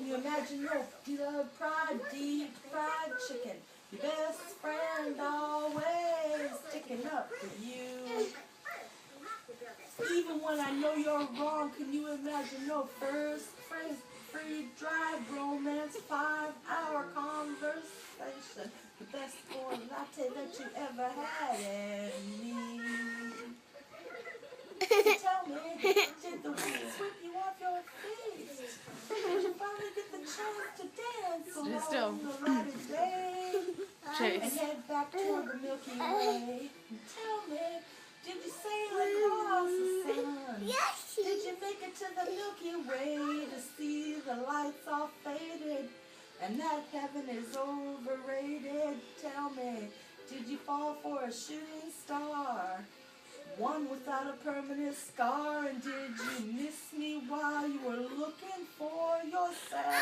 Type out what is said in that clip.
Can you imagine your deep fried chicken? Your best friend always sticking up for you. Even when I know you're wrong, can you imagine your first phrase, free drive romance, 5-hour conversation, the best boy latte that you ever had in me? So tell me, did the wind sweep you off your feet? Did you finally get the chance to dance along the light of day and head back toward the Milky Way? Tell me, did you sail across the sun? Yes. Did you make it to the Milky Way to see the lights all faded and that heaven is overrated? Tell me, did you fall for a shooting star? One without a permanent scar, and did you miss me while you were looking for yourself?